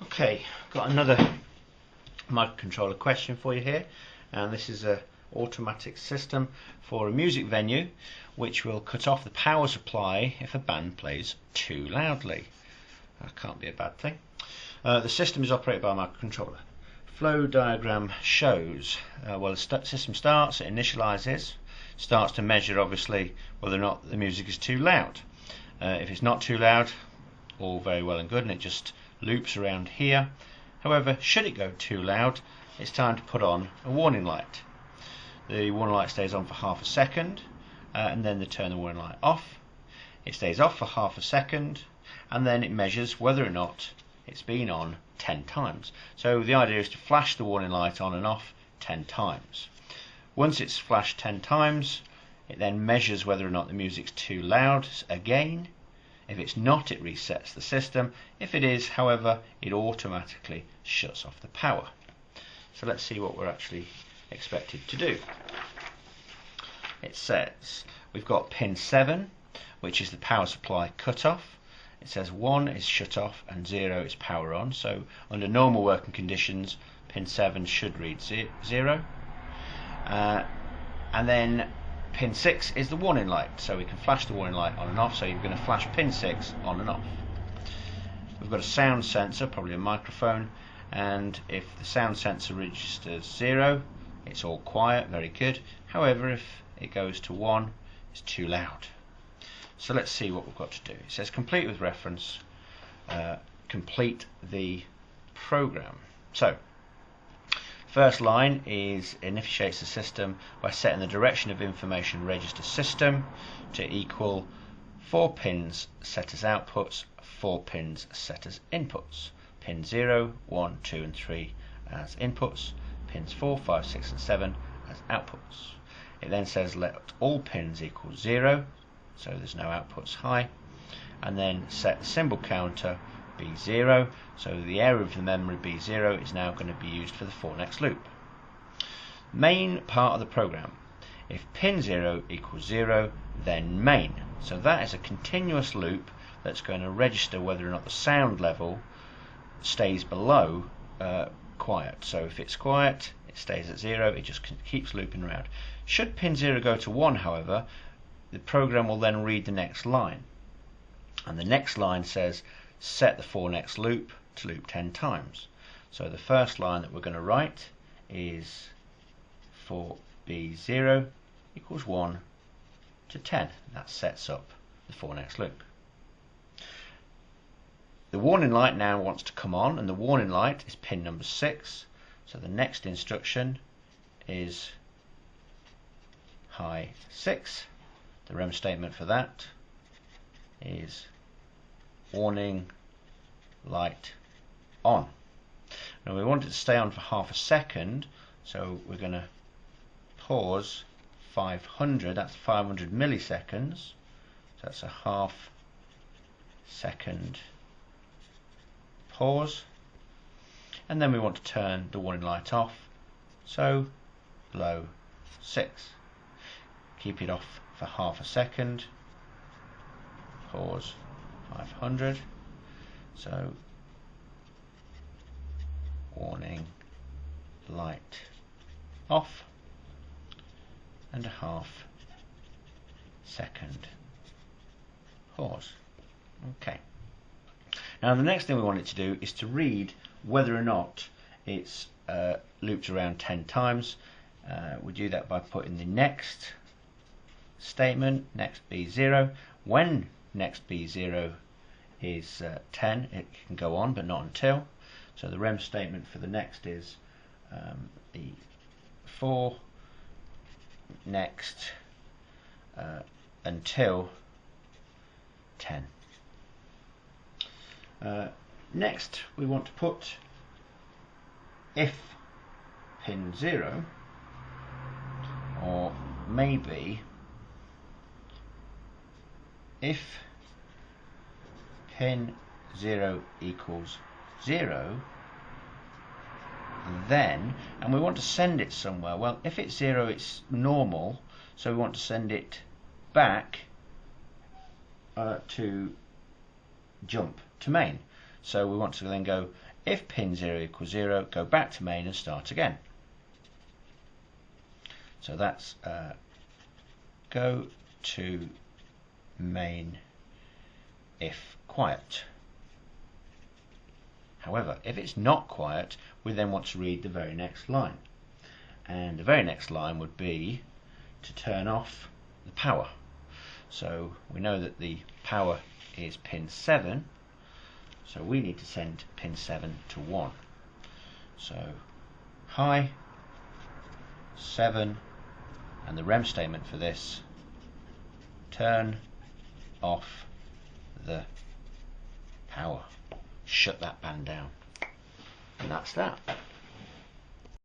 Okay, got another microcontroller question for you here, and this is a automatic system for a music venue which will cut off the power supply if a band plays too loudly. That can't be a bad thing. The system is operated by a microcontroller. Flow diagram shows well, the system starts, it initializes, starts to measure obviously whether or not the music is too loud. If it's not too loud, all very well and good, and it just loops around here. However, should it go too loud, it's time to put on a warning light. The warning light stays on for half a second, and then they turn the warning light off. It stays off for half a second, and then it measures whether or not it's been on 10 times. So the idea is to flash the warning light on and off 10 times. Once it's flashed 10 times, it then measures whether or not the music's too loud again. If it's not, it resets the system. If it is, however, it automatically shuts off the power. So let's see what we're actually expected to do. It says we've got pin 7, which is the power supply cutoff. It says 1 is shut off and 0 is power on. So under normal working conditions, pin 7 should read 0. And then pin 6 is the warning light, so we can flash the warning light on and off. So you're going to flash pin 6 on and off. We've got a sound sensor, probably a microphone, and if the sound sensor registers 0, it's all quiet, very good. However, if it goes to 1, it's too loud. So let's see what we've got to do. It says complete with reference, complete the program. So first line is initiates the system by setting the direction of information register system to equal 4 pins set as outputs, 4 pins set as inputs. Pin 0, 1, 2 and 3 as inputs, pins 4, 5, 6 and 7 as outputs. It then says let all pins equal 0, so there's no outputs high, and then set the symbol counter B0, so the area of the memory B0 is now going to be used for the for next loop. Main part of the program. If pin 0 equals 0, then main. So that is a continuous loop that's going to register whether or not the sound level stays below quiet. So if it's quiet, it stays at 0, it just keeps looping around. Should pin 0 go to 1, however, the program will then read the next line. And the next line says set the for next loop to loop 10 times. So the first line that we're going to write is for B0 equals 1 to 10. That sets up the for next loop. The warning light now wants to come on, and the warning light is pin number 6. So the next instruction is high 6. The rem statement for that is warning light on. Now we want it to stay on for half a second, so we're going to pause 500, that's 500 milliseconds, so that's a half second pause, and then we want to turn the warning light off, so low 6. Keep it off for half a second, pause 500, so warning light off, and a half second pause. Okay. Now the next thing we want it to do is to read whether or not it's looped around 10 times. We do that by putting the next statement, next B0. When next B0 is 10, it can go on, but not until. So the rem statement for the next is the for next until 10. Next we want to put if pin 0, or maybe if pin 0 equals 0, then, and we want to send it somewhere. Well, if it's 0, it's normal, so we want to send it back to jump to main. So we want to then go, if pin 0 equals 0, go back to main and start again. So that's go to main if quiet. However, if it's not quiet, we then want to read the very next line. And the very next line would be to turn off the power. So we know that the power is pin 7, so we need to send pin 7 to 1. So high 7, and the rem statement for this, turn off the power. Shut that band down. And that's that.